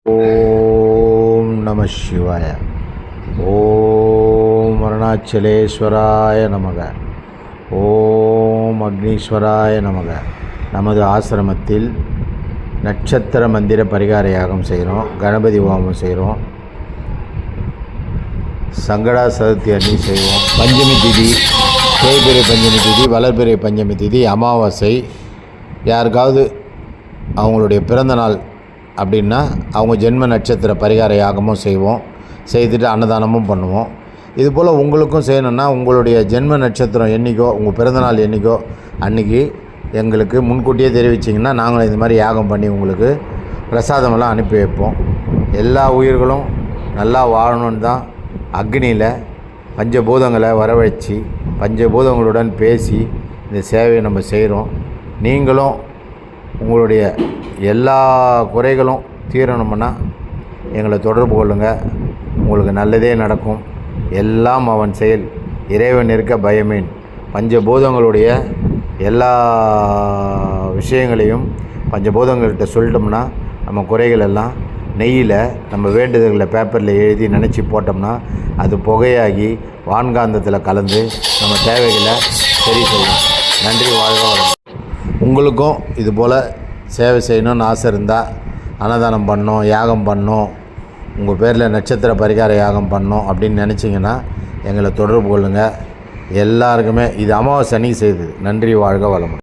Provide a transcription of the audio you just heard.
ஓம் நம சிவாய. ஓம் அருணாச்சலேஸ்வராய நமக. ஓம் அக்னீஸ்வராய நமக. நமது ஆசிரமத்தில் நட்சத்திர மந்திர பரிகார யாகம் செய்கிறோம், கணபதி ஹோமம் செய்கிறோம், சங்கடா சதுர்த்தி அன்னி செய்வோம், பஞ்சமி திதி, தேய்பிறை பஞ்சமி திதி, வளர்பிறை பஞ்சமி திதி, அமாவாசை, யாருக்காவது அவங்களுடைய பிறந்த நாள் அப்படின்னா அவங்க ஜென்ம நட்சத்திர பரிகார யாகமும் செய்வோம், செய்துட்டு அன்னதானமும் பண்ணுவோம். இதுபோல் உங்களுக்கும் செய்யணுன்னா உங்களுடைய ஜென்ம நட்சத்திரம் என்றைக்கோ, உங்கள் பிறந்தநாள் என்றைக்கோ அன்றைக்கி எங்களுக்கு முன்கூட்டியே தெரிவிச்சிங்கன்னா நாங்களும் இது மாதிரி யாகம் பண்ணி உங்களுக்கு பிரசாதமெல்லாம் அனுப்பி வைப்போம். எல்லா உயிர்களும் நல்லா வாழணுன்னு தான் அக்னியில் பஞ்சபூதங்களை வரவழைச்சி பஞ்சபூதங்களுடன் பேசி இந்த சேவையை நம்ம செய்கிறோம். நீங்களும் உங்களுடைய எல்லா குறைகளும் தீரணும்னா எங்களை தொடர்பு கொள்ளுங்கள். உங்களுக்கு நல்லதே நடக்கும். எல்லாம் அவன் செயல், இறைவன் இருக்க பயமேன். பஞ்சபூதங்களுடைய எல்லா விஷயங்களையும் பஞ்சபூதங்கள்கிட்ட சொல்லிட்டோம்னா நம்ம குறைகள் எல்லாம் நெய்யில் நம்ம வேண்டுதல்களை பேப்பரில் எழுதி நினச்சி போட்டோம்னா அது புகையாகி வான்காந்தத்தில் கலந்து நம்ம தேவைகளை சரி செய்யும். நன்றி, வாழ்க வளம். உங்களுக்கும் இதுபோல் சேவை செய்யணும்னு ஆசை இருந்தால், அன்னதானம் பண்ணோம், யாகம் பண்ணோம், உங்கள் பேரில் நட்சத்திர பரிகார யாகம் பண்ணோம் அப்படின்னு நினச்சிங்கன்னா எங்களை தொடர்பு கொள்ளுங்கள். எல்லாருக்குமே இது அமாவாசை அன்னைக்கு செய்தது. நன்றி, வாழ்க வளம்.